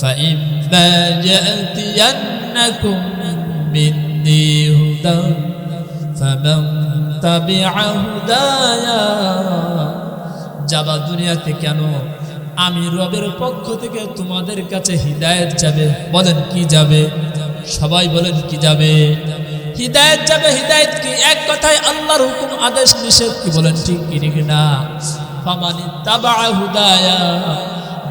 فإما يأتينكم مني هدى فمن تبع هدايا যাবা দুনিয়াতে কেন? আমি রবের পক্ষ থেকে তোমাদের কাছে হিদায়াত যাবে। বলেন কি যাবে? সবাই বলেন কি যাবে? হিদায়াত যাবে। হিদায়াত কি? এক কথায় আল্লাহর হুকুম আদেশ নিষেধ। কি বলেন ঠিক কি না? ফামানি তাবা হুদায়া,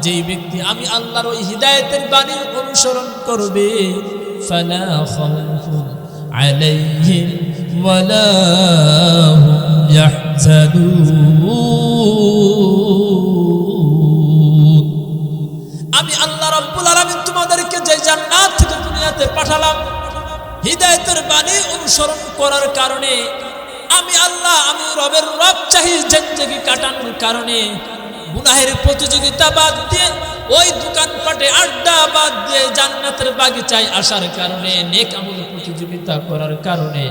যেই ব্যক্তি আমি আল্লাহর ওই হিদায়াতের বাণী অনুসরণ করবে, ফালা খাউফুন আলাইহিম ওয়ালা হুম ইয়াহজানুন। আমি আল্লাহ রাব্বুল আলামিন তোমাদেরকে যে জান্নাত থেকে দুনিয়াতে পাঠালাম হিদায়াতের বাণী অনুসরণ করার কারণে, আমি আল্লাহ, আমি রবের রব চাহি জিন্দেগি কাটানোর কারণে, গুনাহের প্রতিযোগিতা বাদ দিয়ে, ওই দোকানপাটে আড্ডা বাদ দিয়ে জান্নাতের বাগিচায় আসার কারণে, নেক আমল প্রতিযোগিতা করার কারণে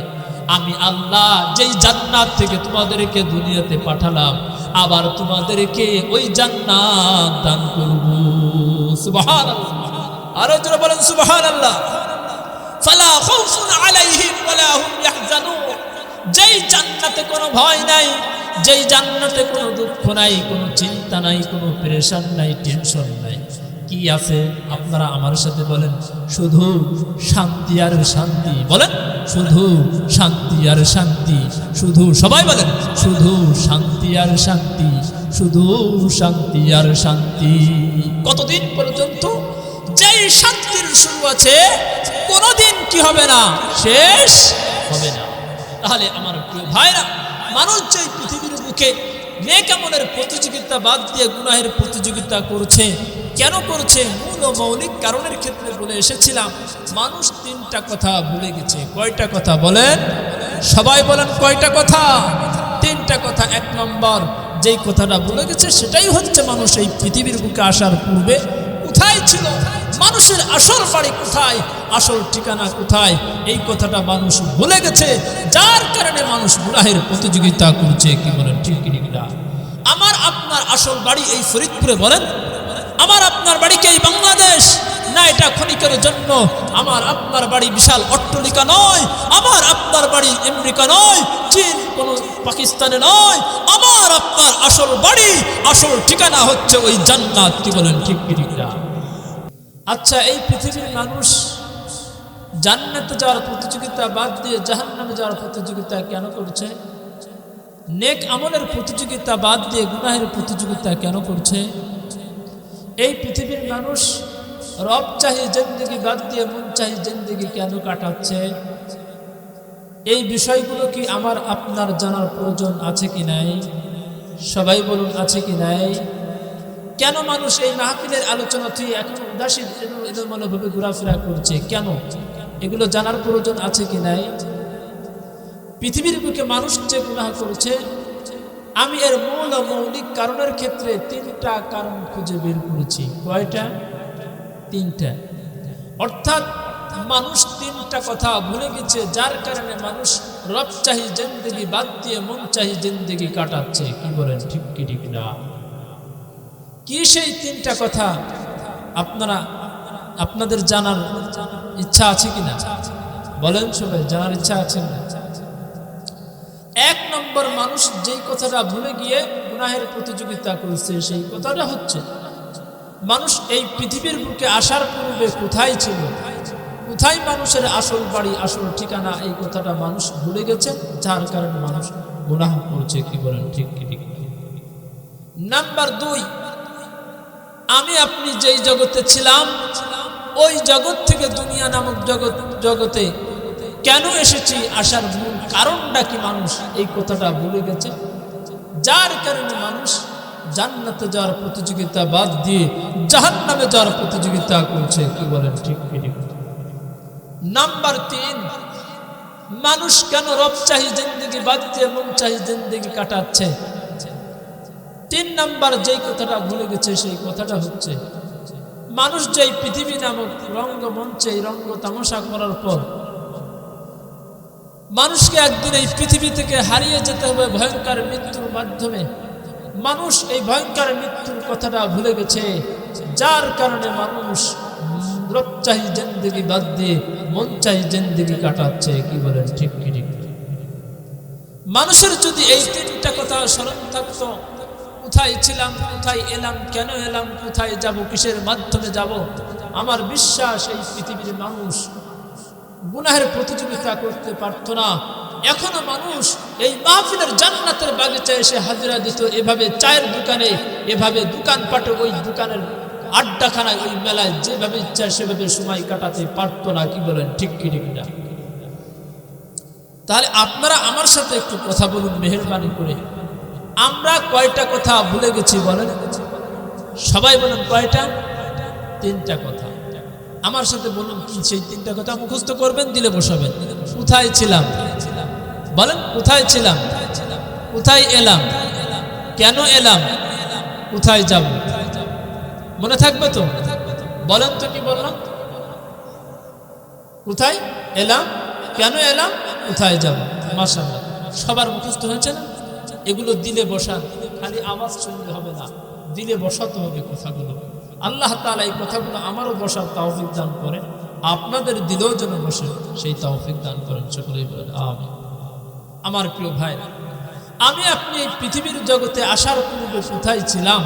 আমি আল্লাহ যেই জান্নাত থেকে তোমাদেরকে দুনিয়াতে পাঠালাম আবার তোমাদেরকে ওই জান্নাত দান করব। সুবহানাল্লাহ। আরো জোরে বলেন সুবহানাল্লাহ। ফালা খাউফুন আলাইহিম ওয়ালা হুম ইয়াহজানুন, যেই জান্নাতে কোনো ভয় নাই, যেই জান্নাতে কোনো দুঃখ নাই, কোনো চিন্তা নাই, কোনো পেরেশান নাই, টেনশন নাই। কি আছে? আপনারা আমার সাথে বলেন, শুধু শান্তি আর শান্তি। বলেন শুধু শান্তি আর শান্তি। শুধু, সবাই বলেন শুধু শান্তি আর শান্তি, শুধু শান্তি আর শান্তি। কতদিন পর্যন্ত? যেই শান্তির শুরু আছে কোনোদিন কি হবে না? শেষ হবে না। তাহলে আমার প্রিয় ভাইরা, মানুষ যে পৃথিবীর বুকে নেক আমলের প্রতিযোগিতা বাদ দিয়ে গুনাহের প্রতিযোগিতা করছে, কেন করছে? মূল ও মৌলিক কারণের ক্ষেত্রে বলে এসেছিলাম, মানুষ তিনটা কথা ভুলে গেছে। কয়টা কথা বলেন? সবাই বলেন কয়টা কথা? তিনটা কথা। এক নম্বর যেই কথাটা ভুলে গেছে সেটাই হচ্ছে মানুষ এই পৃথিবীর বুকে আসার পূর্বে কোথায় ছিল, মানুষের আসল বাড়ি কোথায়, আসল ঠিকানা কোথায়, এই কথাটা মানুষ ভুলে গেছে, যার কারণে মানুষ গুনাহের প্রতিযোগিতা করছে। কি বলেন ঠিক কি না? আমার আপনার আসল বাড়ি এই ফরিদপুরে, বলেন আমার আপনার বাড়ি কি এই বাংলাদেশ? না, এটা ক্ষণিকের জন্য। আমার আপনার বাড়ি বিশাল অট্টালিকা নয়, আমার আপনার বাড়ি আমেরিকা নয়, চীন, কোন পাকিস্তানে নয়। আমার আপনার আসল বাড়ি, আসল ঠিকানা হচ্ছে ওই জান্নাত। কি বলেন ঠিক কি না? আচ্ছা, এই পৃথিবীর মানুষ জান্নাতে যাওয়ার প্রতিযোগিতা বাদ দিয়ে জাহান্নামে যাওয়ার প্রতিযোগিতা কেন করছে? নেক আমলের প্রতিযোগিতা বাদ দিয়ে গুনাহের প্রতিযোগিতা কেন করছে? এই পৃথিবীর মানুষ রব চাহি জিন্দেগি বাদ দিয়ে মন চাহি জিন্দেগি কেন কাটাচ্ছে? এই বিষয়গুলো কি আমার আপনার জানার প্রয়োজন আছে কি নাই? সবাই বলুন আছে কি নাই? কেন মানুষ এই মাহফিলের আলোচনা থেকে এখন উদাসীন এলোমেলোভাবে ঘোরাফেরা করছে? কেন? এগুলো জানার প্রয়োজন আছে কি নাই? পৃথিবীর বুকে মানুষ যে গুনাহ করেছে, আমি এর মূল ও মৌলিক কারণের ক্ষেত্রে তিনটা কারণ খুঁজে বের করেছি। কয়টা? তিনটা। অর্থাৎ মানুষ তিনটা কথা ভুলে গেছে, যার কারণে মানুষ রব চাহি জিন্দেগি বাদ দিয়ে মন চাহি জিন্দেগি কাটাচ্ছে। কি বলেন ঠিক কি ঠিক না? কি সেই তিনটা কথা? আপনারা আপনাদের জানার ইচ্ছা আছে কিনা? বলেন সবাই, জানার ইচ্ছা আছে না? এক নম্বর, মানুষ যেই কথাটা ভুলে গিয়ে গুনাহের প্রতিযোগিতা করছে, সেই কথাটা হচ্ছে মানুষ এই পৃথিবীর বুকে আসার পূর্বে কোথায় ছিল, কোথায় মানুষের আসল বাড়ি, আসল ঠিকানা, এই কথাটা মানুষ ভুলে গেছে, যার কারণে মানুষ গুনাহ করছে। কি বলেন ঠিক কি ঠিক? নাম্বার দুই, আমি আপনি যেই জগতে ছিলাম ওই জগৎ থেকে দুনিয়া নামক জগতে কেন এসেছি, আসার মূল কারণটা কি, মানুষ এই কথাটা ভুলে গেছে, যার কারণে মানুষ জান্নাতে যাওয়ার প্রতিযোগিতা বাদ দিয়ে জাহান্নামে যাওয়ার প্রতিযোগিতা করছে। কি বলেন ঠিক কি ঠিক? নাম্বার তিন, মানুষ কেন রব চাহি জিন্দেগি বাদ দিয়ে মন চাহি জিন্দেগি কাটাচ্ছে? তিন নাম্বার যেই কথাটা ভুলে গেছে, সেই কথাটা হচ্ছে মানুষ যেই পৃথিবী নামক রঙ্গমঞ্চে রঙ্গ তামাশা করার পর মানুষকে একদিন এই পৃথিবী থেকে হারিয়ে যেতে হবে ভয়ঙ্কর মৃত্যুর মাধ্যমে। মানুষ এই ভয়ঙ্কর মৃত্যুর কথাটা ভুলে গেছে, যার কারণে মানুষ রব চাহি জিন্দেগি বাদ দিয়ে মন চাই জিন্দেগি কাটাচ্ছে। কি বলেন ঠিক কি ঠিক? মানুষের যদি এই তিনটা কথা স্মরণ থাকতো, কোথায় ছিলাম, কোথায় এলাম, কেন এলাম, কোথায় যাব, কিসের মাধ্যমে যাব, আমার বিশ্বাস এই পৃথিবীর মানুষ গুনাহের প্রতিযোগিতা করতে পারত না। এখনো মানুষ এই মাহফিলের জান্নাতের বাগিচায় এসে হাজিরা দিত, এভাবে চায়ের দোকানে, এভাবে দোকানপাটে, ওই দোকানের আড্ডাখানায়, ওই মেলায় যেভাবে ইচ্ছা সেভাবে সময় কাটাতে পারত না। কি বলেন ঠিক কি ঠিক না? তাহলে আপনারা আমার সাথে একটু কথা বলুন মেহেরবানি করে। আমরা কয়টা কথা ভুলে গেছি বলেন? সবাই বলেন কয়টা? তিনটা কথা। আমার সাথে বলুন কি সেই তিনটা কথা? মুখস্থ করবেন, দিলে বসাবেন। কোথায় ছিলাম বলেন? কোথায় ছিলাম, কোথায় এলাম, কেন এলাম, কোথায় যাব? মনে থাকবে তো? বলেন তো কি বললাম? কোথায় এলাম, কেন এলাম, কোথায় যাব। মাশাআল্লাহ, সবার মুখস্থ হয়েছে না? এগুলো দিলে বসান, খালি আওয়াজ শুনলে হবে না, দিলে বসাতে হবে কথাগুলো। আল্লাহ তাআলা এই কথাগুলো আমারও বসার তৌফিক দান করেন, আপনাদের দিলেও যেন বসে সেই তৌফিক দান করেন। সকলেই বলেন আমিন। আমার প্রিয় ভাই, আমি আপনি এই পৃথিবীর জগতে আসার পূর্বে কোথায় ছিলাম,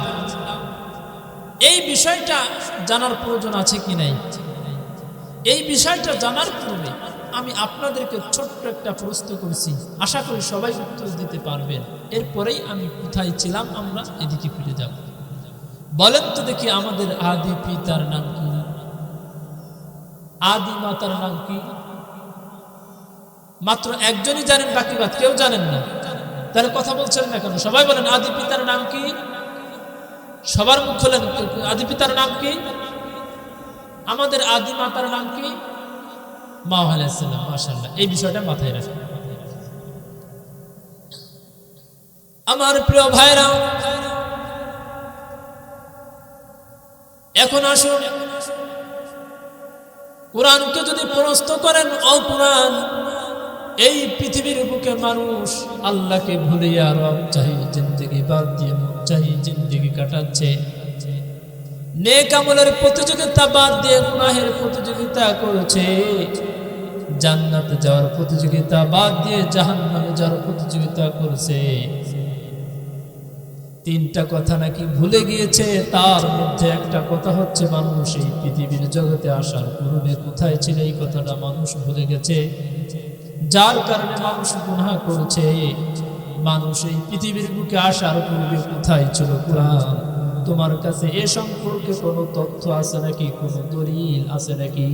এই বিষয়টা জানার প্রয়োজন আছে কি নাই? এই বিষয়টা জানার পূর্বে আমি আপনাদেরকে ছোট্ট একটা প্রশ্ন করছি, আশা করি সবাই উত্তর দিতে পারবেন। এরপরেই আমি কোথায় ছিলাম আমরা এদিকে ফিরে যাব। বলেন তো দেখি, আমাদের আদি পিতার নাম কি? আদি মাতার নাম কি? মাত্র একজনই জানেন, বাকি বাদ কেউ জানেন না। তাহলে কথা বলছেন না কেন? সবাই বলেন আদি পিতার নাম কি? সবার মুখ খোলেন, আদি পিতার নাম কি? আমাদের আদি মাতার নাম কি? মা আলাইহিস সালাম। মাশাআল্লাহ, এই বিষয়টা মাথায় রাখেন। আমার প্রিয় ভাইরা, এখন আসুন কোরআনকে যদি প্রশ্ন করেন, ও কোরআন, এই পৃথিবীর বুকে মানুষ আল্লাহকে ভুলিয়া রব চাহি জিন্দেগি বাদ দিয়ে মন চাহি জিন্দেগি কাটাচ্ছে, নেক আমলের প্রতিযোগিতা বাদ দিয়ে গুনাহের প্রতিযোগিতা করেছে, জান্নাতে যাওয়ার প্রতিযোগিতা বাদ দিয়ে জাহান্নামে যাওয়ার প্রতিযোগিতা করছে। তিনটা কথা নাকি ভুলে গিয়েছে। তার মধ্যে একটা কথা হচ্ছে, মানুষ এই পৃথিবীর জগতে আসার পূর্বে কোথায় ছিল, এই কথাটা মানুষ ভুলে গেছে, যার কারণে মানুষ গুনাহ করেছে। মানুষ এই পৃথিবীর বুকে আসার পূর্বে কোথায় ছিল? কোরআন, তোমার কাছে এ সম্পর্কে কোনো তথ্য আছে নাকি, কোনো দলিল আছে নাকি?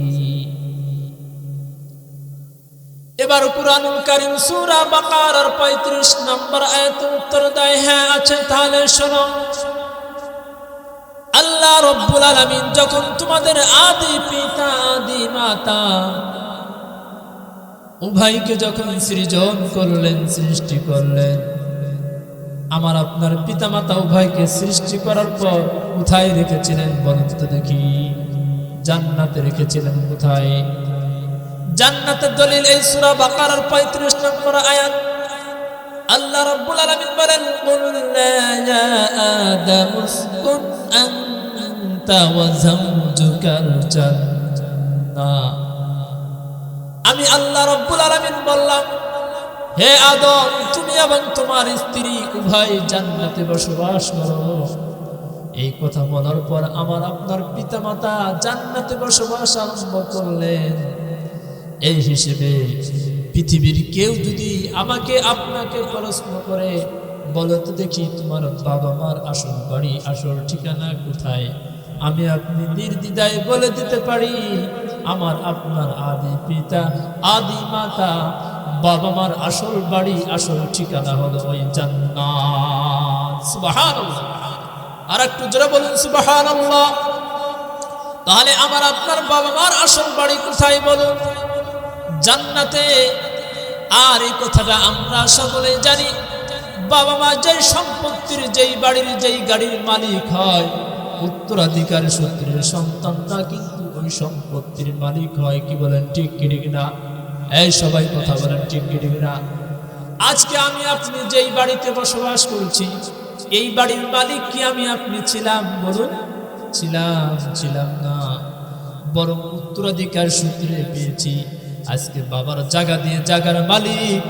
এবার কুরআনুল কারীম সূরা বাকারার 35 নম্বর আয়াতে উত্তর দেয়, হ্যাঁ আছে। তাহলে শোনো, আল্লাহ রাব্বুল আলামিন যখন তোমাদের আদি পিতা আদি মাতা উভয়কে যখন সৃজন করলেন, সৃষ্টি করলেন, আমার আপনার পিতামাতা উভয়কে সৃষ্টি করার পর কোথায় রেখেছিলেন বলুন তো দেখি? জান্নাতে রেখেছিলেন। কোথায়? জান্নাতের দলিল এই সূরা বাকারার 35 নম্বর আয়াত। আল্লাহ রাব্বুল আলামিন বলেন, কুল্লা ইয়া আদামু উসকুন আনতা ওয়া যাওজুকাল জান্নাহ। আমি আল্লাহ রাব্বুল আলামিন বললাম, হে আদম, তুমি এবং তোমার স্ত্রী উভয় জান্নাতে বসবাস করো। এই কথা বলার পর আমার আপনার পিতামাতা জান্নাতে বসবাস আরম্ভ করলেন। এই হিসেবে পৃথিবীর কেউ যদি আমাকে আপনাকে প্রশ্ন করে, বলো তো দেখি তোমার বাবা মার আসল বাড়ি, আসল ঠিকানা কোথায়, আমি আপনি নির্দ্বিধায় বলে দিতে পারি, আমার আপনার আদি পিতা আদি মাতা বাবা মার আসল বাড়ি, আসল ঠিকানা হলো ওই জান্নাত। সুবহানাল্লাহ, আর একটু জোরে বলুন সুবহানাল্লাহ। তাহলে আমার আপনার বাবা মার আসল বাড়ি কোথায় বলুন? জান্নাতে। আর এই কথাটা আমরা সকলেই জানি, বাবা মা যেই সম্পত্তির, যেই বাড়ির, যেই গাড়ির মালিক হয়, উত্তরাধিকার সূত্রে সন্তানটা কিন্তু ওই সম্পত্তির মালিক হয়। কি বলেন ঠিক কি ঠিক না? এই সবাই কথা বলেন ঠিক কি ঠিক না? আজকে আমি আপনি যেই বাড়িতে বসবাস করছি, এই বাড়ির মালিক কি আমি আপনি ছিলাম বলুন? ছিলাম না। বরং উত্তরাধিকার সূত্রে পেয়েছি। আজকে বাবার জায়গা দিয়ে জায়গার মালিক,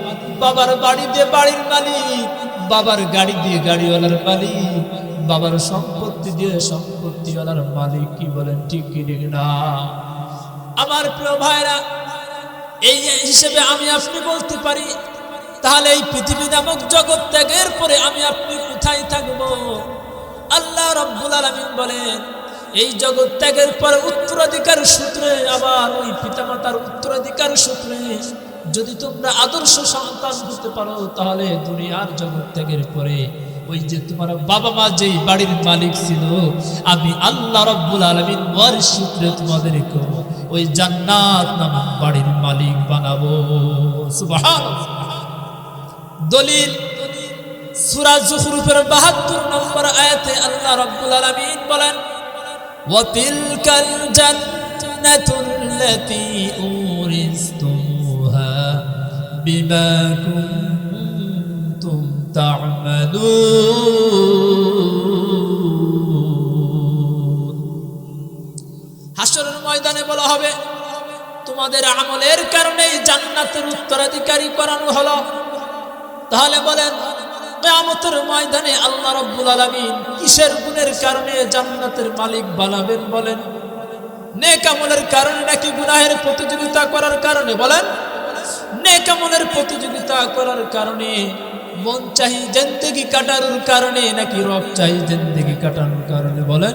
বাবার বাড়ি দিয়ে বাড়ির মালিক, বাবার গাড়ি দিয়ে গাড়িওয়ালার মালিক, বাবার সম্পত্তি দিয়ে সম্পত্তিওয়ালার মালিক। কি বলেন, ঠিক কি ঠিক না? আমার প্রিয় ভাইরা, এই হিসেবে আমি আপনি বলতে পারি, তাহলে এই পৃথিবী নামক জগৎ ত্যাগের পরে আমি আপনি কোথায় থাকবো? আল্লাহ রাব্বুল আলামিন বলেন, এই জগৎ ত্যাগের পরে উত্তরাধিকার সূত্রে, আবার ওই পিতামাতার উত্তরাধিকার সূত্রে যদি তোমরা আদর্শ সন্তান হতে পারো, তাহলে দুনিয়ার জগৎ ত্যাগের পরে ওই যে তোমার বাবা মা যেই বাড়ির মালিক ছিল, আমি আল্লাহ রাব্বুল আলামিন ওয়ারিস সূত্রে তোমাদেরকে ওই জান্নাত নামক বাড়ির মালিক বানাবো। সুবহানাল্লাহ। দলিল সূরা যুখরুফের ৭২ নম্বর আয়াতে আল্লাহ রাব্বুল আলামিন বলেন, ওয়া তিলকাল জান্নাতুল্লাতী উরিসতুমুহা বিমা কুনতুম তা'মালুন। হাশরের ময়দানে বলা হবে, তোমাদের আমলের কারণেই জান্নাতের উত্তরাধিকারী করানো হলো। তাহলে বলেন, কিয়ামতের ময়দানে আল্লাহ রাব্বুল আলামিন কিসের গুণের কারণে জান্নাতের মালিক বানাবেন? বলেন, নেক আমলের কারণে নাকি গুনাহের প্রতিযোগিতা করার কারণে? বলেন, নেক আমলের প্রতিযোগিতা করার কারণে, মন চাহি জিন্দেগি কাটানোর কারণে, নাকি রব চাহি জিন্দেগি কাটানোর কারণে? বলেন,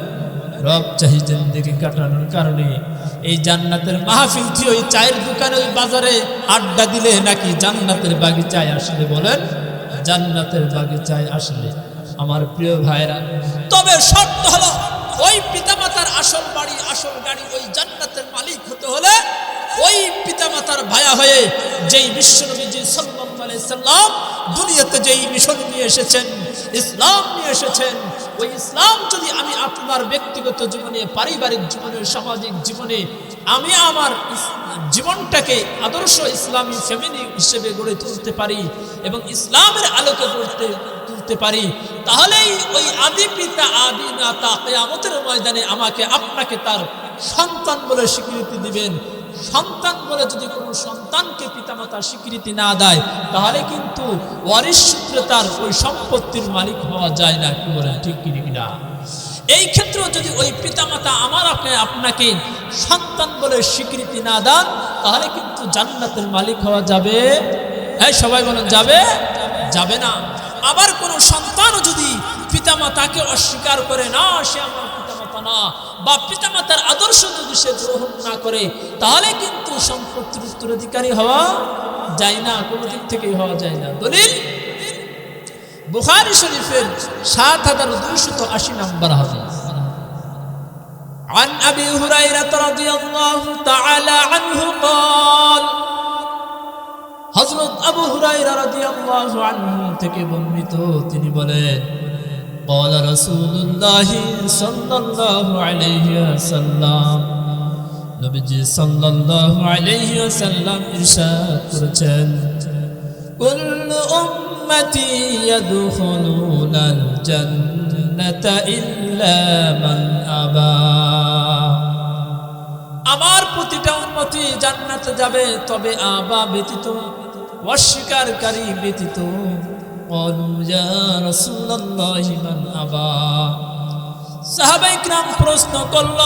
রব চাহি জিন্দেগি কাটানোর কারণে। এই জান্নাতের মাহফিল থেকে ওই চায়ের দোকানে, ওই বাজারে আড্ডা দিলে, নাকি জান্নাতের বাগিচায় আসলে? বলেন, জান্নাতের বাগিচায় আসলে। আমার প্রিয় ভাইরা, তবে শর্ত হলো, ওই পিতামাতার আসল বাড়ি আসল গাড়ি ওই জান্নাতের মালিক হতে হলে ওই পিতামাতার ভায়া হয়ে যেই বিশ্বনবী সাল্লাল্লাহু আলাইহি সাল্লাম দুনিয়াতে যেই মিশন নিয়ে এসেছেন, ইসলাম নিয়ে এসেছেন, ওই ইসলাম যদি আমি আপনার ব্যক্তিগত জীবনে, পারিবারিক জীবনে, সামাজিক জীবনে আমি আমার জীবনটাকে আদর্শ ইসলামী ফ্যামিলি হিসেবে গড়ে তুলতে পারি এবং ইসলামের আলোকে তুলতে পারি, তাহলেই ওই আদি পিতা আদি মাতা কিয়ামতের ময়দানে আমাকে আপনাকে তার সন্তান বলে স্বীকৃতি দিবেন। সন্তান বলে যদি কোনো সন্তানকে পিতামাতা স্বীকৃতি না দেয়, তাহলে কিন্তু ওয়ারিশ সূত্রে তার ওই সম্পত্তির মালিক হওয়া যায় না। কি বলেন, ঠিক কি না? এই ক্ষেত্রে যদি ওই পিতামাতা আমার আপনাকে সন্তান বলে স্বীকৃতি না দেন, তাহলে কিন্তু জান্নাতের মালিক হওয়া যাবে? হ্যাঁ, সবাই বলেন, যাবে? যাবে না। আবার কোন সন্তানও যদি পিতামাতাকে অস্বীকার করে, না সে আমার পিতামাতা না, বা পিতামাতার আদর্শ যদি সে গ্রহণ না করে, তাহলে কিন্তু সম্পত্তির উত্তরাধিকারী হওয়া যায় না, কোনো দিক থেকেই হওয়া যায় না। দলিল বুখারী শরীফের ৭২৮০ নম্বর হাদিস। عن أبي هريرة رضي الله تعالى عنه قال, হযরত আবু হুরায়রা রাদিয়াল্লাহু আনহু থেকে বর্ণিত, তিনি বলেন, قال رسول الله صلى الله عليه وسلم, নবীজি সাল্লাল্লাহু আলাইহি ওয়াসাল্লাম ইরশাদ করেছেন, কুল্লু উম্মতি ইয়াদখুলুনাল জান্নাতা ইল্লা মান আবা, আমার প্রতিটা উম্মতি জান্নাতে যাবে, তবে আবা ব্যতীত, অস্বীকারী ব্যতীত। ক্বালু ইয়া রাসূলুল্লাহি মান আবা, সাহাবায়ে কিরাম প্রশ্ন করল,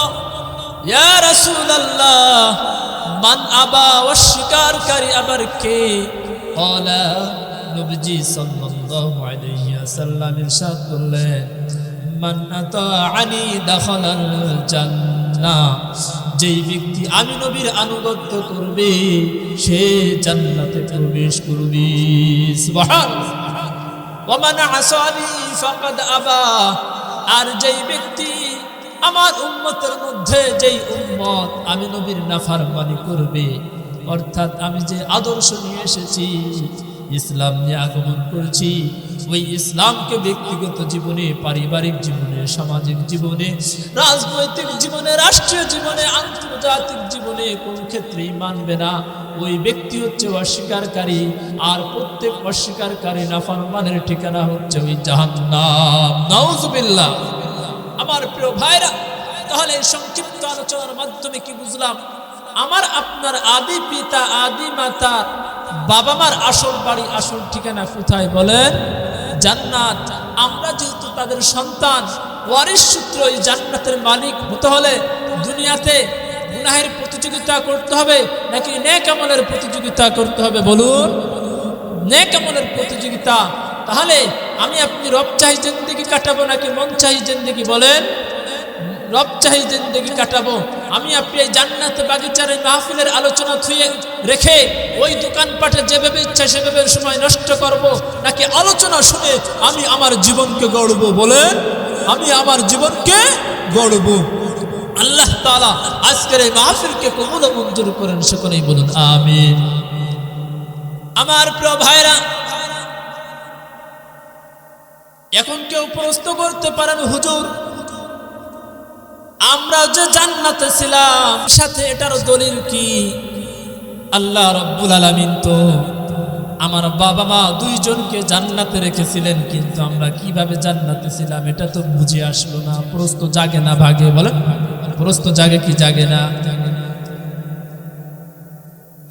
ইয়া রাসূলুল্লাহ, মান আবা, অস্বীকারী আবার কে? ক্বালা, নবীজি সাল্লাল্লাহু আলাইহি ওয়াসাল্লাম ইরশাদ করলেন, মান আতাআনি দাখালাল জান্নাহ, যেই ব্যক্তি আমি নবীর আনুগত্য করবে সে জান্নাতে প্রবেশ করবে। সুবহানাল্লাহ। ওয়া মান আসানি ফাকাদ আবা, আর যেই ব্যক্তি আমার উম্মতের মধ্যে যেই উম্মত আমি নবীর নাফরমানি করবে, অর্থাৎ আমি যে আদর্শ নিয়ে এসেছি, ইসলাম নিয়ে আগমন করেছি, ওই ইসলামকে ব্যক্তিগত জীবনে, পারিবারিক জীবনে, সামাজিক জীবনে, রাজনৈতিক জীবনে, রাষ্ট্রীয় জীবনে, আন্তর্জাতিক জীবনে কোন ক্ষেত্রেই মানবে না, ওই ব্যক্তি হচ্ছে অস্বীকারী। আর প্রত্যেক অস্বীকারী নাফরমানের ঠিকানা হচ্ছে ওই জাহান্নাম। নাউজুবিল্লাহ। আমার প্রিয় ভাইরা, তাহলে এই সংক্ষিপ্ত আলোচনার মাধ্যমে কি বুঝলাম? আমার আপনার আদি পিতা আদি মাতা বাবা মার আসল বাড়ি আসল ঠিকানা কোথায় বলেন? জান্নাত। আমরা যেহেতু তাদের সন্তান, ওয়ারিস সূত্র এই জান্নাতের মালিক হতে হলে দুনিয়াতে গুনাহের প্রতিযোগিতা করতে হবে নাকি নেক আমলের প্রতিযোগিতা করতে হবে বলুন? নেক আমলের প্রতিযোগিতা। তাহলে আমি আপনি রব চাহি জিন্দেগি কাটাবো নাকি মন চাহি জিন্দেগি বলেন? রব চাহি জিন্দেগি কাটাবো। আমি আপনি এই জান্নাতে বাগিচার মাহফিলের আলোচনা থুয়ে রেখে ওই দোকানপাটে যেভাবে ইচ্ছা সেভাবে সময় নষ্ট করব, নাকি আলোচনা শুনে আমি আমার জীবনকে গড়ব বলেন? আমি আমার জীবনকে গড়ব। আল্লাহ তাআলা আজকের এই মাহফিলকে কবুল ও মঞ্জুর করেন, সকলেই বলুন আমিন। আমার প্রিয় ভাইরা, এখন কেউ প্রশ্ন করতে পারেন, হুজুর আমরা যে জান্নাতে ছিলাম সাথে এটার দলিল কি? আল্লাহ রাব্বুল আলামিন তো আমার বাবা মা দুইজনকে জান্নাতে রেখেছিলেন, কিন্তু আমরা কিভাবে জান্নাতে ছিলাম এটা তো বুঝে আসলো না। প্রশ্ন জাগে না ভাগে বলেন? প্রশ্ন জাগে কি জাগে না?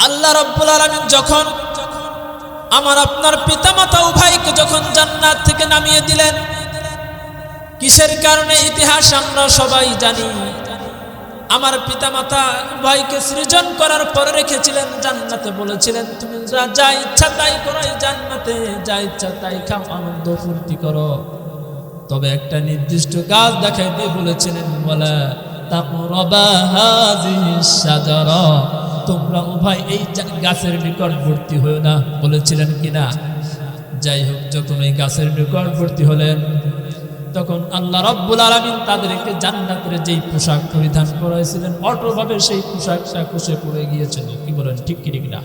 আল্লাহ রাব্বুল আলামিন যখন আমার আপনার পিতামাতা উভয়কে যখন জান্নাত থেকে নামিয়ে দিলেন, কিসের কারণে ইতিহাস আমরা সবাই জানি। আমার পিতামাতা উভয়কে সৃজন করার পরে রেখেছিলেন জান্নাতে, বলেছিলেন তুমি যা ইচ্ছা তাই করো, জান্নাতে যা ইচ্ছা তাই খাও, আনন্দ ফুর্তি করো, তবে একটা নির্দিষ্ট গাছ দেখাই দিয়ে বলেছিলেন ওয়ালা তাকরাবা হাযিহিশ শাজারা, তোমরা উভয় এই গাছের নিকটবর্তী হয়ো না, বলেছিলেন কিনা? যাই হোক, যখন এই গাছের নিকটবর্তী হলেন তখন আল্লাহ রাব্বুল আলামিন তাদেরকে জান্নাতের যেই পোশাক পরিধান করাইছিলেন অটোভাবে সেই পোশাকটা খসে পড়ে গিয়েছিল। কি বলেন, ঠিক কি ঠিক না?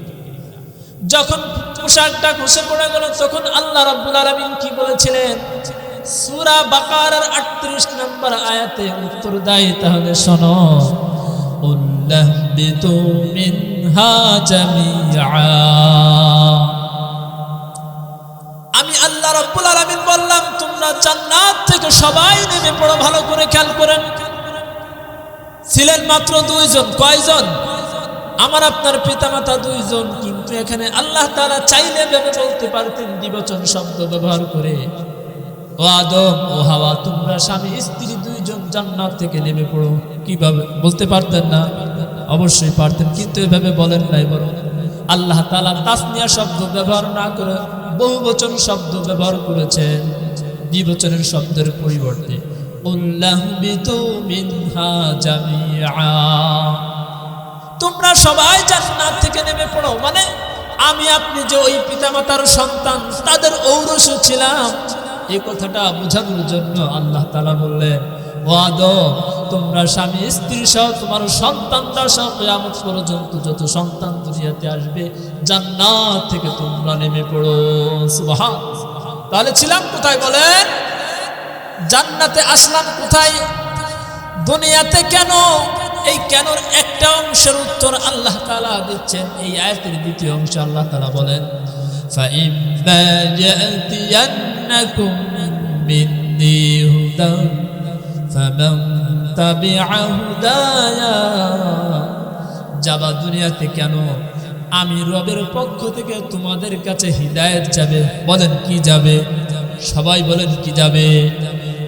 যখন পোশাকটা খসে পড়ে গেল তখন আল্লাহ রাব্বুল আলামিন কি বলেছিলেন? সূরা বাকারার 38 নম্বর আয়াতে উত্তর দেয়, তাহলে শোনো, উল্লাহবিতু মিনহা জামিআ। আমি আল্লাহ রাব্বুল আলামিন বললাম তোমরা জান্নাত থেকে সবাই নেমে পড়ো। ভালো করে খেয়াল করেন, ছিলেন মাত্র দুইজন। কয়জন? আমার আপনার পিতামাতা দুইজন, কিন্তু এখানে আল্লাহ তাআলা চাইলে ভেবে বলতে পারতেন দ্বিবচন শব্দ ব্যবহার করে, ও আদম ও হাওয়া তোমরা স্বামী স্ত্রী দুইজন জান্নাত থেকে নেমে পড়ো। কিভাবে বলতে পারতেন না? অবশ্যই পারতেন, কিন্তু এভাবে বলেন নাই, বরং আল্লাহ তাআলা তাসনিয়া শব্দ ব্যবহার না করে বহুবচন শব্দ ব্যবহার করেছেন দ্বিবচনের শব্দের পরিবর্তে। উল্লাহবিতু মিনহা জামিআ, তোমরা সবাই জান্নাত থেকে নেমে পড়ো। মানে আমি আপনি যে ওই পিতামাতার সন্তান, তাদের ঔরস ছিলাম, এই কথাটা বোঝানোর জন্য আল্লাহ তাআলা বললেন, ও আদম তোমরা স্বামী স্ত্রী সহ তোমার সন্তানরা সহ কিয়ামত পর্যন্ত যত সন্তান দুনিয়াতে আসবে জান্নাত থেকে তোমরা নেমে পড়ো। সুবহানাল্লাহ। তাহলে ছিলাম কোথায় বলেন? জান্নাতে। আসলাম কোথায়? দুনিয়াতে। কেন? এই কেনর একটা অংশের উত্তর আল্লাহ তাআলা দিচ্ছেন এই আয়াতের দ্বিতীয় অংশে। আল্লাহ তাআলা বলেন, ফাইম্মা ইয়াতিয়ান্নাকুম মিন্নী হুদান ফামান তাবিআ হুদায়া। যাবা দুনিয়াতে কেন? আমি রবের পক্ষ থেকে তোমাদের কাছে হিদায়াত যাবে। বলেন কি যাবে? সবাই বলেন কি যাবে?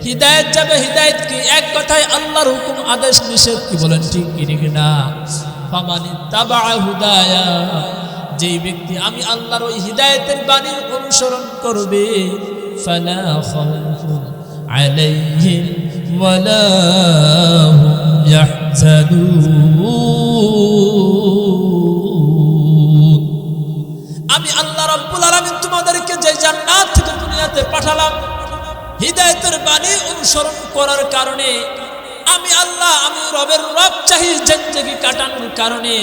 হিদায়াত যাবে। হিদায়াত কি? এক কথায় আল্লাহর হুকুম আদেশ নিষেধ। কি বলেন, ঠিক কি ঠিক না? ফামানি তাবা হুদায়া, যেই ব্যক্তি আমি আল্লাহর ওই হিদায়াতের বাণীর অনুসরণ করবে, ফালা খাউফুন আলাইহিম ওয়ালা হুম ইয়াহজানুন। আমি আল্লাহ রাব্বুল আলামিন তোমাদেরকে যে জান্নাত থেকে দুনিয়াতে পাঠালাম হিদায়াতের বাণী অনুসরণ করার কারণে, আমি আল্লাহ আমি রবের রব চাহি জিন্দেগি কাটানোর কারণে,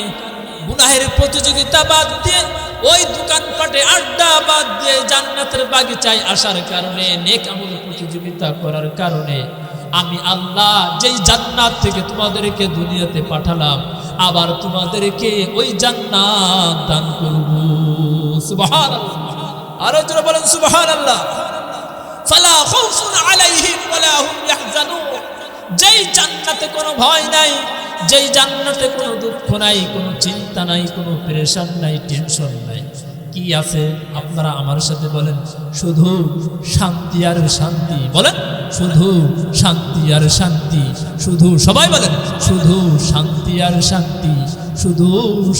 গুনাহের প্রতিযোগিতা বাদ দিয়ে ওই দোকানপাটে আড্ডা বাদ দিয়ে জান্নাতের বাগিচায় আসার কারণে, নেক আমল প্রতিযোগিতা করার কারণে আমি আল্লাহ যেই জান্নাত থেকে তোমাদেরকে দুনিয়াতে পাঠালাম আবার তোমাদেরকে ওই জান্নাত দান করব। সুবহানাল্লাহ। আরো জোরে বলেন সুবহানাল্লাহ। ফালা খাউফুন আলাইহিম ওয়ালা হুম ইয়াহজানুন। যেই জান্নাতে কোনো ভয় নাই, যেই জান্নাতে কোনো দুঃখ নাই, কোনো চিন্তা নাই, কোনো পেরেশান নাই, টেনশন নাই। কি আছে আপনারা আমার সাথে বলেন? শুধু শান্তি আর শান্তি। বলেন, শুধু শান্তি আর শান্তি। শুধু, সবাই বলেন, শুধু শান্তি আর শান্তি, শুধু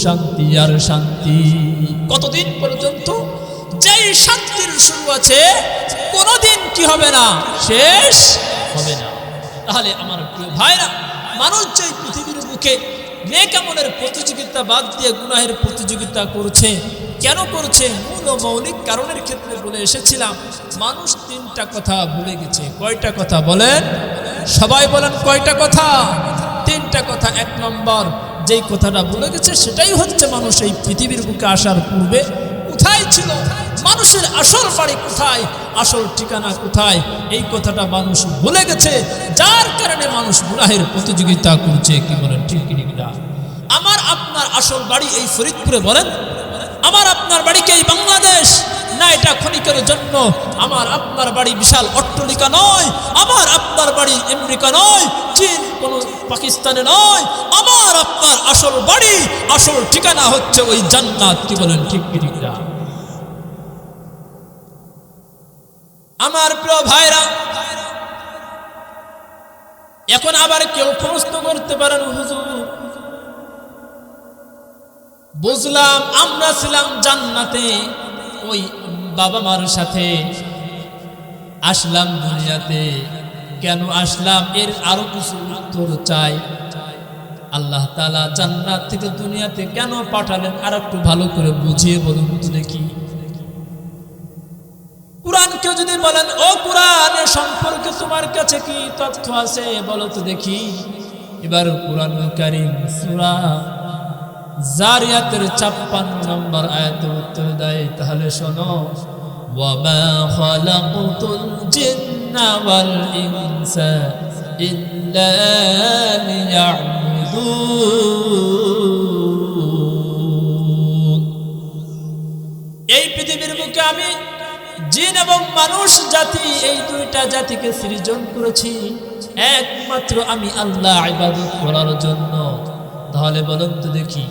শান্তি আর শান্তি। কতদিন পর্যন্ত? যেই শান্তির শুরু আছে কোনোদিন কি হবে না, শেষ হবে না। তাহলে আমার প্রিয় ভাইরা, মানুষ যে পৃথিবীর বুকে নেক আমলের প্রতিযোগিতা বাদ দিয়ে গুনাহের প্রতিযোগিতা করছে, কেন করছে? মূল ও মৌলিক কারণের ক্ষেত্রে বলে এসেছিলাম, মানুষ তিনটা কথা ভুলে গেছে। কয়টা কথা বলেন? সবাই বলেন, কয়টা কথা? তিনটা কথা। এক নম্বর যেই কথাটা ভুলে গেছে সেটাই হচ্ছে, মানুষ এই পৃথিবীর বুকে আসার পূর্বে কোথায় ছিল, মানুষের আসল বাড়ি কোথায়, আসল ঠিকানা কোথায়, এই কথাটা মানুষ ভুলে গেছে। যার কারণে মানুষ গুনাহের প্রতিযোগিতা করছে। কি বলেন, ঠিক কি না? আমার আপনার আসল বাড়ি এই ফরিদপুরে, বলেন। আমার আপনার বাড়ি কি এই বাংলাদেশ? না, এটা ক্ষণিকের জন্য। আমার আপনার বাড়ি বিশাল অট্টালিকা নয়, আমার আপনার বাড়ি আমেরিকা নয়, চীন, কোন পাকিস্তানে নয়। আমার আপনার আসল বাড়ি, আসল ঠিকানা হচ্ছে ওই জান্নাত। কি বলেন, ঠিক কি না? আমার প্রিয় ভাইরা, এখন আবার কেউ প্রশ্ন করতে পারেন, হুজুর বুঝলাম আমরা ছিলাম জান্নাতে, ওই বাবা মার সাথে আসলাম দুনিয়াতে, কেন আসলাম? এর আরো কিছু উত্তর চাই। আল্লাহ তাআলা জান্নাত থেকে দুনিয়াতে কেন পাঠালেন, আর একটু ভালো করে বুঝিয়ে বলুন তো দেখি। কুরআনকে যদি বলেন, ও কুরআনের সম্পর্কে তোমার কাছে কি তথ্য আছে বলো তো দেখি। এবার কুরআনুল কারীম সূরা জারিয়াতের 56 নম্বর আয়াতে উত্তর দেয়, তাহলে শোনো, ওয়ামা খালাকুতুল জিন্না ওয়াল ইনসা ইল্লা লিয়াবুদুন। এই পৃথিবীর বুকে আমি জিন এবং মানুষ জাতি, এই দুইটা জাতিকে সৃজন করেছি একমাত্র আমি আল্লাহ ইবাদত করার জন্য। তাহলে বলুন তো দেখি,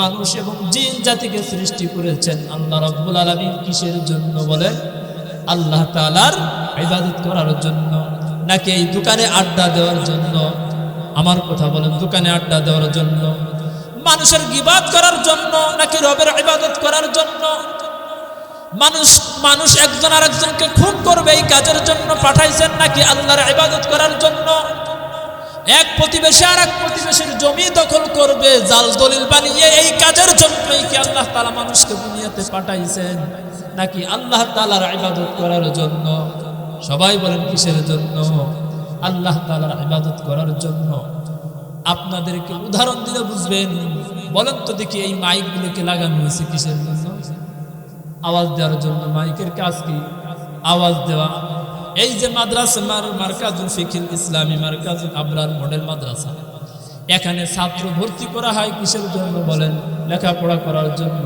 মানুষ এবং জিন জাতিকে সৃষ্টি করেছেন আল্লাহ রাব্বুল আলামিন কিসের জন্য? বলেন, আল্লাহ তাআলার ইবাদত করার জন্য, নাকি এই দোকানে আড্ডা দেওয়ার জন্য? আমার কথা বলেন, দোকানে আড্ডা দেওয়ার জন্য, মানুষের গীবত করার জন্য, নাকি রবের ইবাদত করার জন্য? মানুষ একজন আরেকজনকে খুন করবে এই কাজের জন্য পাঠাইছেন, নাকি আল্লাহর ইবাদত করার জন্য? এক প্রতিবেশী আর এক প্রতিবেশীর জমি দখল করবে জাল দলিল বানিয়ে, এই কাজের জন্যই কি আল্লাহ তাআলা মানুষকে দুনিয়াতে পাঠাইছেন, নাকি আল্লাহ তাআলার ইবাদত করার জন্য? সবাই বলেন, কিসের জন্য? আল্লাহ তাআলার ইবাদত করার জন্য। আপনাদেরকে উদাহরণ দিলে বুঝবেন। বলেন তো দেখি, এই মাইকগুলোকে লাগানো হয়েছে কিসের জন্য? আওয়াজ দেওয়ার জন্য। মাইকের কাজ কি? আওয়াজ দেওয়া। এই যে মাদ্রাসা মারকাজুল ফিকিল ইসলামী মারকাজুল আবরার মডেল মাদ্রাসা, এখানে ছাত্র ভর্তি করা হয় কিসের জন্য? বলেন, লেখাপড়া করার জন্য।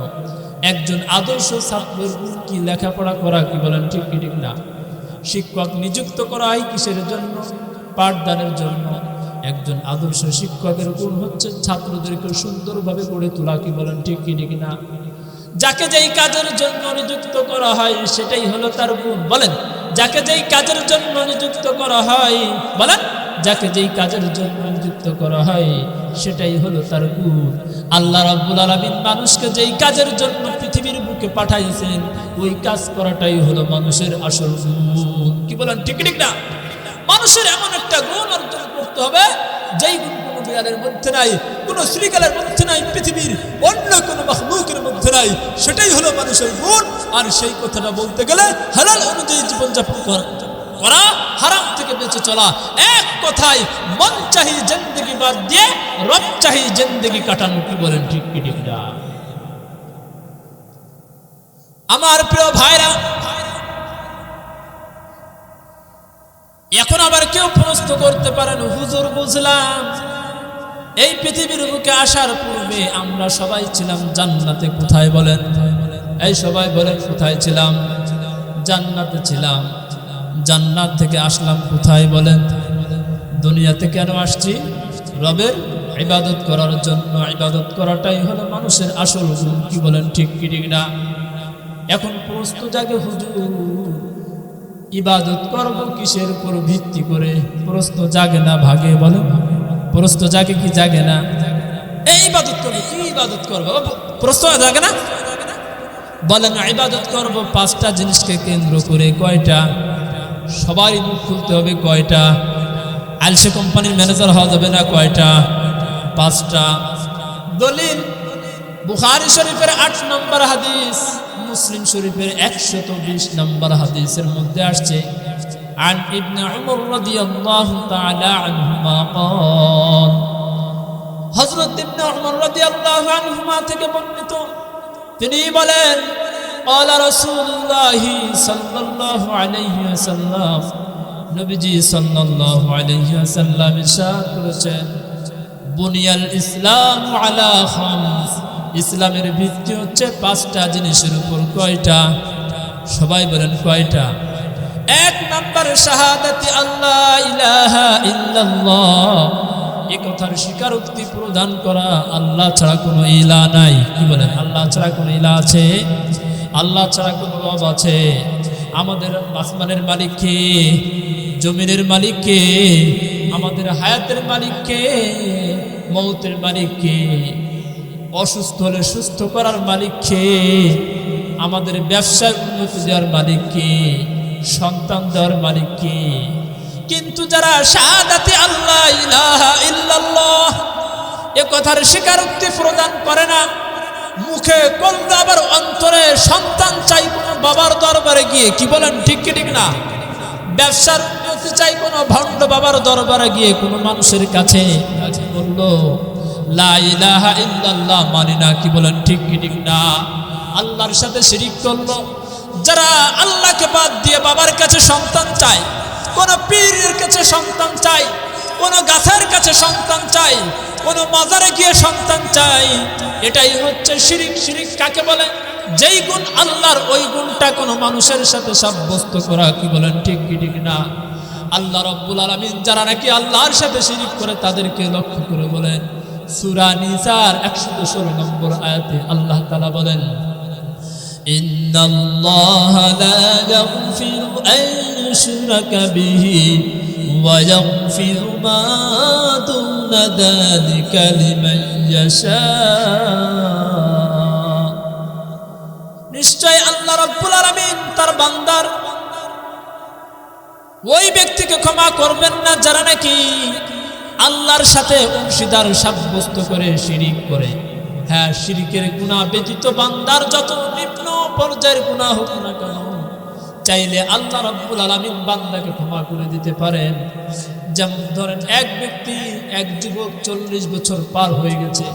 একজন আদর্শ ছাত্রের কি লেখাপড়া করা? কি বলেন, ঠিক কি ঠিক না? শিক্ষক নিযুক্ত করা হয় কিসের জন্য? পাঠদানের জন্য। একজন আদর্শ শিক্ষকের গুণ হচ্ছে ছাত্রদেরকে সুন্দরভাবে গড়ে তোলা। কি বলেন, ঠিক কি ঠিক না? যাকে যেই কাজের জন্য নিযুক্ত করা হয় সেটাই হলো তার গুণ। বলেন, যাকে যেই কাজের জন্য নিযুক্ত করা হয়, বলেন, যাকে যেই কাজের জন্য নিযুক্ত করা হয় সেটাই হলো তার গুণ। আল্লাহ রাব্বুল আলামিন মানুষকে যেই কাজের জন্য পৃথিবীর বুকে পাঠাইছেন ওই কাজ করাটাই হলো মানুষের আসল গুণ। কি বলেন, ঠিক ঠিক না? মানুষের এমন একটা গুণ অর্জন করতে হবে যেই গুণ কোনো বিড়ালের মধ্যে নাই, কোনো শ্রীকালের মধ্যে নাই, পৃথিবীর অন্য কোনো মাখলুকের মধ্যে নাই। সেটাই হলো মানুষের গুণ। আর সেই কথাটা বলতে গেলে হালাল অনুযায়ী জীবনযাপন করা, হারাম থেকে বেঁচে চলা। এক কথায় মন চাহি জিন্দেগি বাদ দিয়ে রব চাহি জিন্দেগি কাটানো। কি বলেন, ঠিক কি ঠিক না? আমার প্রিয় ভাইরা, এখন আবার কেউ প্রশ্ন করতে পারেন, হুজুর বুঝলাম এই পৃথিবীর বুকে আসার পূর্বে আমরা সবাই ছিলাম জান্নাতে, কোথায়? বলেন, এই সবাই বলেন, কোথায় ছিলাম? জান্নাতে ছিলাম। জান্নাত থেকে আসলাম কোথায়? বলেন, দুনিয়াতে কেন আসছি? রবের ইবাদত করার জন্য। ইবাদত করাটাই হলো মানুষের আসল গুণ। কি বলেন, ঠিক কি ঠিক না? এখন প্রশ্ন জাগে, হুজুর ইবাদত করব কিসের উপর ভিত্তি করে? প্রশ্ন জাগে না ভাগে? বলেন, প্রশ্ন জাগে কি জাগে না? এই ইবাদত করবো, কি ইবাদত করবো? প্রশ্ন জাগে না? বলেন ইবাদত করব পাঁচটা জিনিসকে কেন্দ্র করে। কয়টা? সবারই মুখ খুলতে হবে। কয়টা? আলসে কোম্পানির ম্যানেজার হওয়া যাবে না। কয়টা? পাঁচটা। দলিল বুখারী শরীফের 8 নম্বর হাদিস, মুসলিম শরীফের 120 নম্বর হাদিসের মধ্যে আসছে, عن ابن عمر رضي الله تعالى عنهما قال, হযরত ইবনে উমর রাদিয়াল্লাহু আনহুমা থেকে বর্ণিত, তিনি বলেন, قال رسول الله صلى الله عليه وسلم, নবীজি সাল্লাল্লাহু আলাইহি ওয়াসাল্লাম ইরশাদ করেছেন, বুনিয়াল ইসলাম আলা খামস, ইসলামের ভিত্তি হচ্ছে পাঁচটা জিনিসের উপর। কয়টা? সবাই বলেন কয়টা? 1 নম্বর শাহাদাতি আল্লাহ ইলাহা ইল্লাল্লাহ, এই কথার স্বীকারোক্তি প্রদান করা আল্লাহ ছাড়া কোনো ইলাহ নাই। কি বলেন, আল্লাহ ছাড়া কোনো ইলাহ আছে? আল্লাহ ছাড়া কোনো রব আছে? আমাদের আসমানের মালিক কে? জমিনের মালিক কে? আমাদের হায়াতের মালিক কে? মৌতের মালিক কে? অসুস্থ হলে সুস্থ করার মালিক কে? আমাদের ব্যবসায় উন্নতি দেওয়ার মালিক কে? সন্তান দেওয়ার মালিক কে? কিন্তু যারা শাহাদাতে আল্লাহ ইলাহা ইল্লাল্লাহ এ কথার স্বীকারোক্তি প্রদান করে না, মুখে করলে আবার অন্তরে সন্তান চাই কোনো বাবার দরবারে গিয়ে, কি বলেন, ঠিক কি ঠিক না? ব্যবসার উন্নতি চাই কোনো ভণ্ড বাবার দরবারে গিয়ে, কোনো মানুষের কাছে বললো লা ইলাহা ইল্লাল্লাহ মানি না, কি বলেন, ঠিক কি ঠিক না? আল্লাহর সাথে শিরিক করলো। যারা আল্লাহকে বাদ দিয়ে বাবার কাছে সন্তান চায়, কোন পীরের কাছে সন্তান চাই, কোন গাছের কাছে সন্তান চাই, কোন মাজারে গিয়ে সন্তান চাই, এটাই হচ্ছে শিরিক। শিরিক কাকে বলে? যেই গুণ আল্লাহর, ওই গুণটা কোনো মানুষের সাথে সাব্যস্ত করা। কি বলেন, ঠিক কি ঠিক না? আল্লাহ রাব্বুল আলামিন যারা নাকি আল্লাহর সাথে শিরিক করে তাদেরকে লক্ষ্য করে বলেন, সূরা নিসার 116 নম্বর আয়াতে আল্লাহ তাআলা বলেন, ইন্নাল্লাহা লা ইয়াগফিরু আন ইউশরাকা বিহি ওয়া ইয়াগফিরু মা দুনা যালিকা লিমান ইয়াশা, নিশ্চয় আল্লাহ রাব্বুল আলামিন তার বান্দার ওই ব্যক্তিকে ক্ষমা করবেন না যারা নাকি আল্লাহর সাথে অংশীদার সাব্যস্ত করে শিরিক করে। হ্যাঁ, শিরিকের গুনাহ ব্যতীত বান্দার যত নিম্ন পর্যায়ের গুনাহ হোক না কেন, চাইলে আল্লাহ রাব্বুল আলামিন বান্দাকে ক্ষমা করে দিতে পারেন। যেমন ধরেন, এক ব্যক্তি, এক যুবক 40 বছর পার হয়ে গেছে,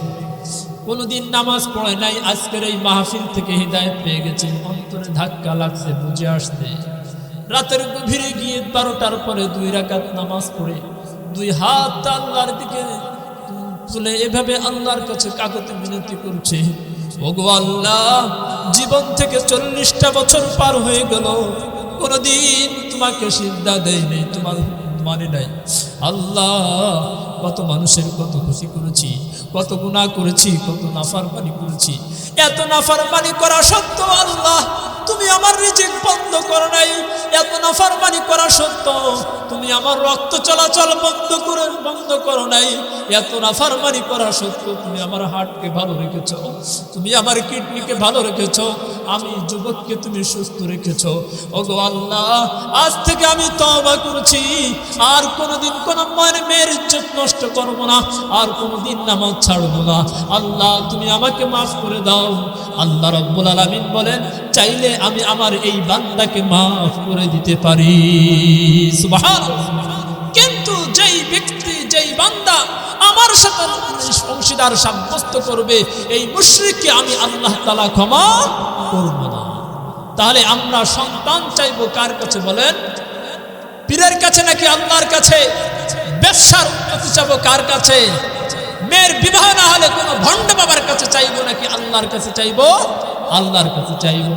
কোনোদিন নামাজ পড়ে নাই, আজকের এই মাহফিল থেকে হিদায়াত পেয়ে গেছে, অন্তরে ধাক্কা লাগছে বুঝে আসতে, রাতের গভীরে গিয়ে 12টার পরে 2 রাকাত নামাজ পড়ে 2 হাত আল্লাহর দিকে তুলে এভাবে আল্লাহর কাছে কাকুতি মিনতি করছে, ওগো আল্লাহ, জীবন থেকে 40টা বছর পার হয়ে গেল, কোনদিন তোমাকে সিজদা দেই নাই, তোমার মানে নাই। আল্লাহ, কত মানুষের কত খুশি করেছি, কত গুনাহ করেছি, কত নাফরমানি করেছি, এত নাফরমানি করা সত্ত্বেও আল্লাহ তুমি আমার রিজিক বন্ধ করো নাই, এত নাফরমানি করা সত্ত্বেও তুমি আমার রক্ত চলাচল বন্ধ করো নাই, এত নাফরমানি করা সত্ত্বেও তুমি আমার হার্টকে ভালো রেখেছো, তুমি আমার কিডনিকে ভালো রেখেছো, আমি যুবককে তুমি সুস্থ রেখেছো। ওগো আল্লাহ, আজ থেকে আমি তওবা করেছি, আর কোনোদিন কোনো মেয়ের ইজ্জত নষ্ট করবো না, আর কোনোদিন নামাজ ছাড়বো না। আল্লাহ, তুমি আমাকে মাফ করে দাও। আল্লাহ রাব্বুল আলামিন বলেন, চাইলে আমি আমার এই বান্দাকে মাফ করে দিতে পারি। সুবহানাল্লাহ। কিন্তু যেই ব্যক্তি, যেই বান্দা আমার সাথে অংশীদার সাব্যস্ত করবে, এই মুশরিককে আমি আল্লাহ তাআলা ক্ষমা করব না। তাহলে আমরা সন্তান চাইবো কার কাছে বলেন? পীরের কাছে নাকি আল্লাহর কাছে? ব্যবসার উন্নতি চাইবো কার কাছে? মেয়ের বিবাহ না হলে কোনো ভণ্ড বাবার কাছে চাইবো নাকি আল্লাহর কাছে চাইবো? আল্লাহর কাছে চাইবো।